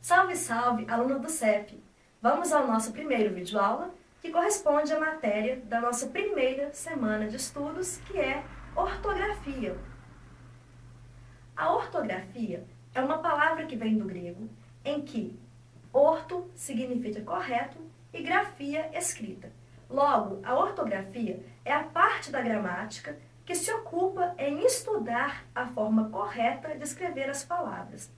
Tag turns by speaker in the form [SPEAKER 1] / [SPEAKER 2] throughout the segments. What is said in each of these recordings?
[SPEAKER 1] Salve, salve, aluno do CEP! Vamos ao nosso primeiro videoaula, que corresponde à matéria da nossa primeira semana de estudos, que é ortografia. A ortografia é uma palavra que vem do grego, em que orto significa correto e grafia escrita. Logo, a ortografia é a parte da gramática que se ocupa em estudar a forma correta de escrever as palavras.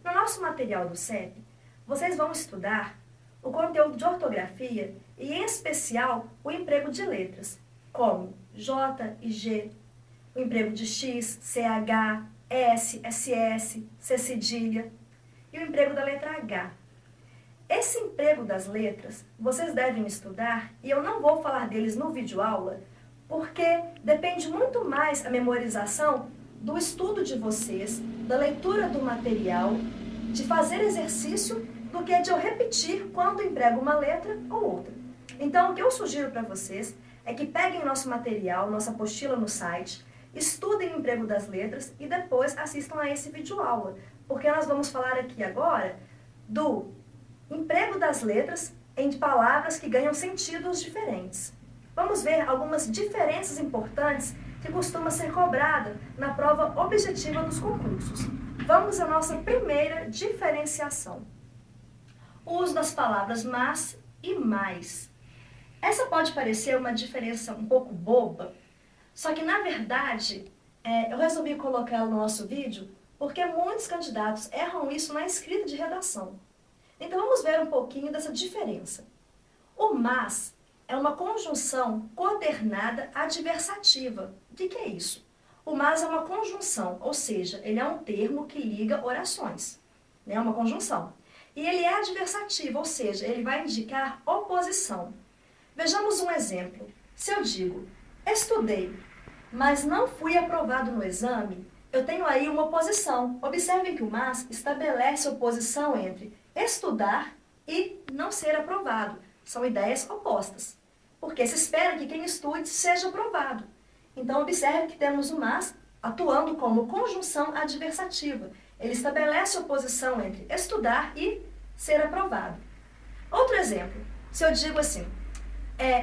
[SPEAKER 1] No nosso material do CEP, vocês vão estudar o conteúdo de ortografia e, em especial, o emprego de letras, como J e G, o emprego de X, CH, S, SS, C cedilha e o emprego da letra H. Esse emprego das letras vocês devem estudar e eu não vou falar deles no videoaula, porque depende muito mais a memorização do estudo de vocês, da leitura do material, de fazer exercício, do que de eu repetir quando emprego uma letra ou outra. Então, o que eu sugiro para vocês é que peguem nosso material, nossa apostila no site, estudem o emprego das letras e depois assistam a esse videoaula, porque nós vamos falar aqui agora do emprego das letras em palavras que ganham sentidos diferentes. Vamos ver algumas diferenças importantes que costumam ser cobradas na prova objetiva dos concursos. Vamos à nossa primeira diferenciação. O uso das palavras mas e mais. Essa pode parecer uma diferença um pouco boba, só que na verdade eu resolvi colocá-la no nosso vídeo porque muitos candidatos erram isso na escrita de redação. Então vamos ver um pouquinho dessa diferença. O mas é uma conjunção quaternada adversativa. O que é isso? O mas é uma conjunção, ou seja, ele é um termo que liga orações. É uma conjunção. E ele é adversativo, ou seja, ele vai indicar oposição. Vejamos um exemplo. Se eu digo, estudei, mas não fui aprovado no exame, eu tenho aí uma oposição. Observem que o mas estabelece oposição entre estudar e não ser aprovado. São ideias opostas, porque se espera que quem estude seja aprovado. Então, observe que temos o mas atuando como conjunção adversativa. Ele estabelece oposição entre estudar e ser aprovado. Outro exemplo, se eu digo assim,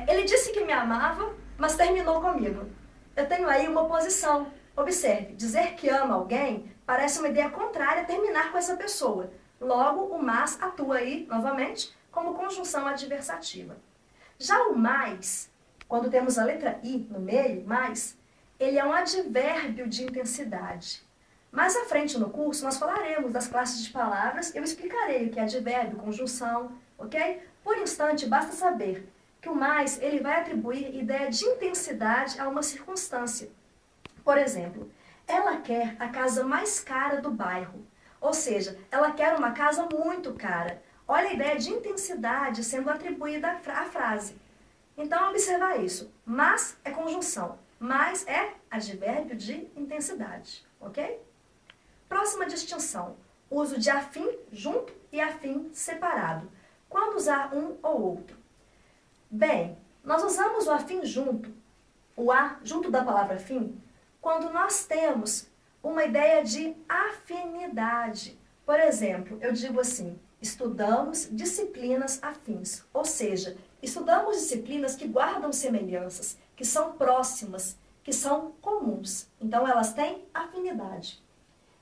[SPEAKER 1] ele disse que me amava, mas terminou comigo. Eu tenho aí uma oposição. Observe, dizer que ama alguém parece uma ideia contrária a terminar com essa pessoa. Logo, o mas atua aí, novamente, como conjunção adversativa. Já o mais, quando temos a letra I no meio, mais, ele é um advérbio de intensidade. Mais à frente no curso, nós falaremos das classes de palavras, eu explicarei o que é advérbio, conjunção, ok? Por instante, basta saber que o mais, ele vai atribuir ideia de intensidade a uma circunstância. Por exemplo, ela quer a casa mais cara do bairro. Ou seja, ela quer uma casa muito cara. Olha a ideia de intensidade sendo atribuída à frase. Então, observar isso. Mas é conjunção. Mais é advérbio de intensidade. Ok? Próxima distinção. Uso de afim junto e afim separado. Quando usar um ou outro? Bem, nós usamos o afim junto, o a junto da palavra fim, quando nós temos uma ideia de afinidade. Por exemplo, eu digo assim, estudamos disciplinas afins, ou seja, estudamos disciplinas que guardam semelhanças, que são próximas, que são comuns. Então, elas têm afinidade.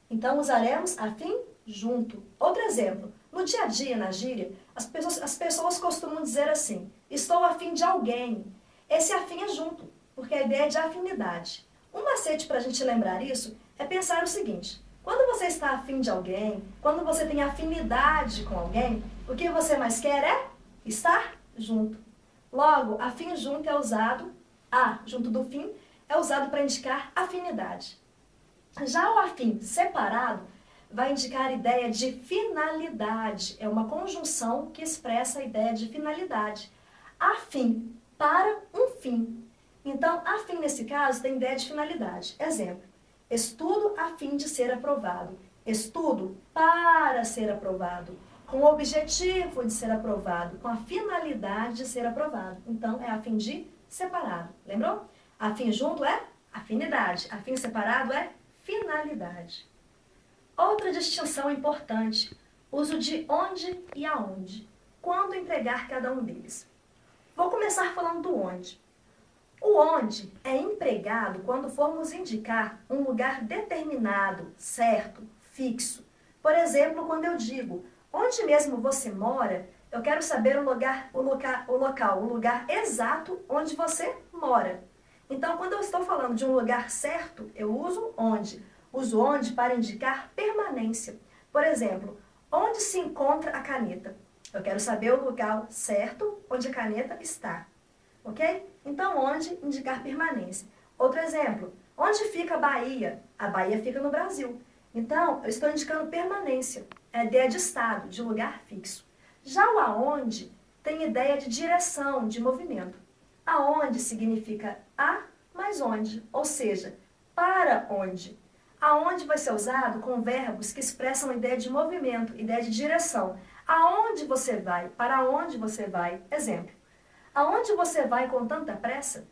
[SPEAKER 1] Então, usaremos afim junto. Outro exemplo, no dia a dia, na gíria, as pessoas costumam dizer assim, estou afim de alguém. Esse afim é junto, porque a ideia é de afinidade. Um macete para a gente lembrar isso é pensar o seguinte, quando você está afim de alguém, quando você tem afinidade com alguém, o que você mais quer é estar junto. Logo, afim junto é usado, a junto do fim, é usado para indicar afinidade. Já o afim separado vai indicar a ideia de finalidade, é uma conjunção que expressa a ideia de finalidade. Afim para um fim. Então, afim nesse caso tem ideia de finalidade. Exemplo, estudo a fim de ser aprovado. Estudo para ser aprovado. Com o objetivo de ser aprovado. Com a finalidade de ser aprovado. Então, é afim de separado. Lembrou? Afim junto é afinidade. Afim separado é finalidade. Outra distinção importante. Uso de onde e aonde. Quando empregar cada um deles? Vou começar falando do onde. O onde é empregado quando formos indicar um lugar determinado, certo, fixo. Por exemplo, quando eu digo, onde mesmo você mora, eu quero saber o lugar exato onde você mora. Então, quando eu estou falando de um lugar certo, eu uso onde. Uso onde para indicar permanência. Por exemplo, onde se encontra a caneta? Eu quero saber o lugar certo onde a caneta está. Ok? Então, onde indicar permanência. Outro exemplo, onde fica a Bahia? A Bahia fica no Brasil. Então, eu estou indicando permanência. É ideia de estado, de lugar fixo. Já o aonde tem ideia de direção, de movimento. Aonde significa a mais onde, ou seja, para onde. Aonde vai ser usado com verbos que expressam ideia de movimento, ideia de direção. Aonde você vai? Para onde você vai? Exemplo. Aonde você vai com tanta pressa?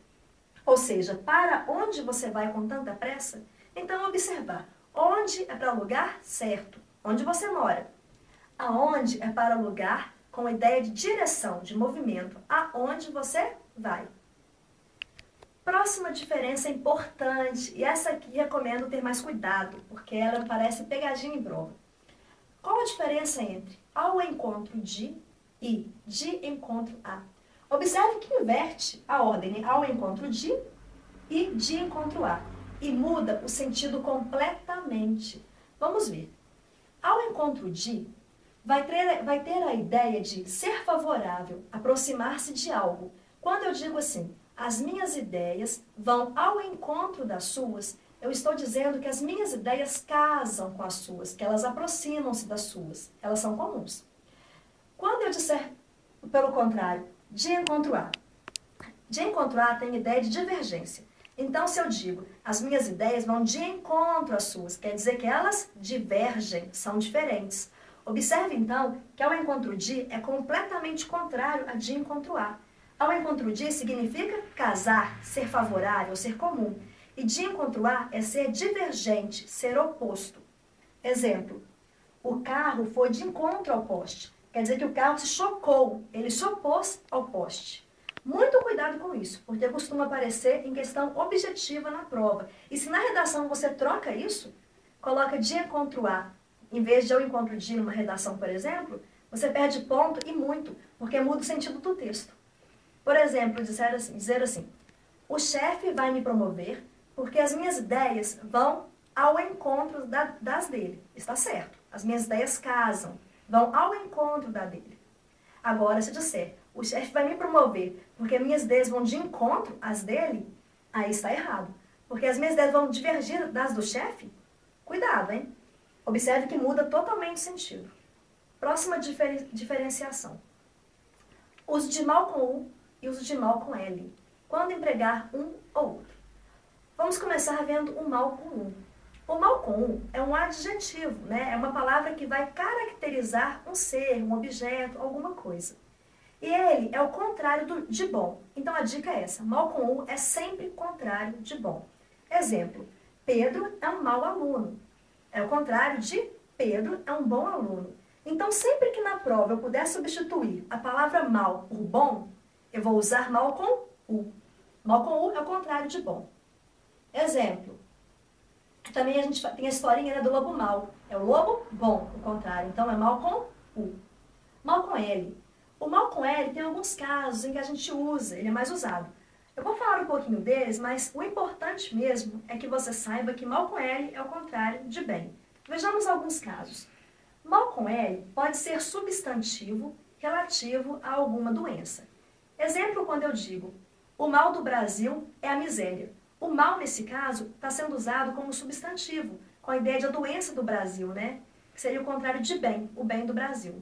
[SPEAKER 1] Ou seja, para onde você vai com tanta pressa? Então, observar. Onde é para lugar certo, onde você mora. Aonde é para lugar com ideia de direção, de movimento, aonde você vai. Próxima diferença importante, e essa aqui recomendo ter mais cuidado, porque ela parece pegadinha em prova. Qual a diferença entre ao encontro de e de encontro a? Observe que inverte a ordem ao encontro de e de encontro a, e muda o sentido completamente. Vamos ver. Ao encontro de, vai ter a ideia de ser favorável, aproximar-se de algo. Quando eu digo assim, as minhas ideias vão ao encontro das suas, eu estou dizendo que as minhas ideias casam com as suas, que elas aproximam-se das suas, elas são comuns. Quando eu disser, pelo contrário, de encontro a tem ideia de divergência. Então, se eu digo, as minhas ideias vão de encontro às suas, quer dizer que elas divergem, são diferentes. Observe, então, que ao encontro de é completamente contrário a de encontro a. Ao encontro de significa casar, ser favorável, ser comum. E de encontro a é ser divergente, ser oposto. Exemplo, o carro foi de encontro ao poste. Quer dizer que o carro se chocou, ele se opôs ao poste. Muito cuidado com isso, porque costuma aparecer em questão objetiva na prova. E se na redação você troca isso, coloca de encontro a, em vez de eu encontro de numa redação, por exemplo, você perde ponto e muito, porque muda o sentido do texto. Por exemplo, dizer assim, o chefe vai me promover porque as minhas ideias vão ao encontro das dele. Está certo, as minhas ideias casam, vão ao encontro da dele. Agora, se disser, o chefe vai me promover porque minhas ideias vão de encontro às dele, aí está errado. Porque as minhas ideias vão divergir das do chefe? Cuidado, hein? Observe que muda totalmente o sentido. Próxima diferenciação. Uso de mal com U e uso de mal com L. Quando empregar um ou outro. Vamos começar vendo o mal com U. O mal com U é um adjetivo, né? É uma palavra que vai caracterizar um ser, um objeto, alguma coisa. E ele é o contrário de bom. Então a dica é essa, mal com U é sempre contrário de bom. Exemplo, Pedro é um mau aluno. É o contrário de Pedro é um bom aluno. Então sempre que na prova eu puder substituir a palavra mal por bom, eu vou usar mal com U. Mal com U é o contrário de bom. Exemplo, também a gente tem a historinha, né, do lobo mau. É o lobo bom, o contrário. Então é mal com U. Mal com L. O mal com L tem alguns casos em que a gente usa, ele é mais usado. Eu vou falar um pouquinho deles, mas o importante mesmo é que você saiba que mal com L é o contrário de bem. Vejamos alguns casos. Mal com L pode ser substantivo relativo a alguma doença. Exemplo, quando eu digo, o mal do Brasil é a miséria. O mal, nesse caso, está sendo usado como substantivo, com a ideia de a doença do Brasil, né? Que seria o contrário de bem, o bem do Brasil.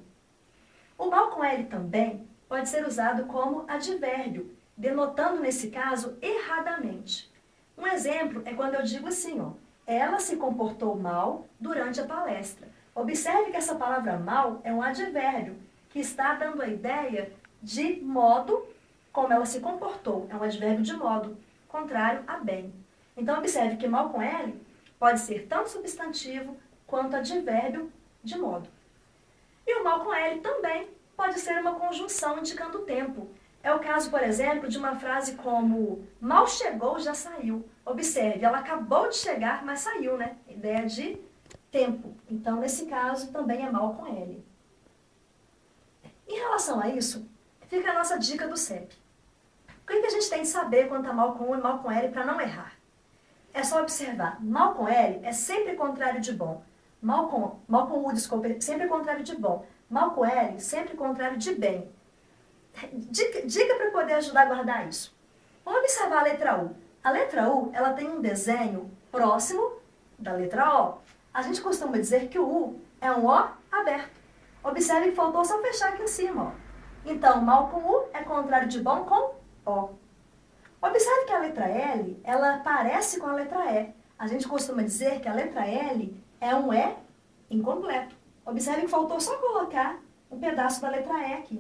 [SPEAKER 1] O mal com L também pode ser usado como advérbio, denotando, nesse caso, erradamente. Um exemplo é quando eu digo assim, ó, ela se comportou mal durante a palestra. Observe que essa palavra mal é um advérbio, que está dando a ideia de modo como ela se comportou. É um advérbio de modo, contrário a bem. Então, observe que mal com L pode ser tanto substantivo quanto advérbio de modo. E o mal com L também pode ser uma conjunção indicando o tempo. É o caso, por exemplo, de uma frase como mal chegou, já saiu. Observe, ela acabou de chegar, mas saiu, né? Ideia de tempo. Então, nesse caso, também é mal com L. Em relação a isso, fica a nossa dica do CEP. O que a gente tem de saber quanto a mal com U e mal com L para não errar? É só observar. Mal com L é sempre contrário de bom. Mal com U, desculpa, é sempre contrário de bom. Mal com L, sempre contrário de bem. Dica para poder ajudar a guardar isso. Vamos observar a letra U. A letra U, ela tem um desenho próximo da letra O. A gente costuma dizer que o U é um O aberto. Observe que faltou só fechar aqui em cima, ó. Então, mal com U é contrário de bom com O. Observe que a letra L, ela parece com a letra E. A gente costuma dizer que a letra L é um E incompleto. Observe que faltou só colocar um pedaço da letra E aqui.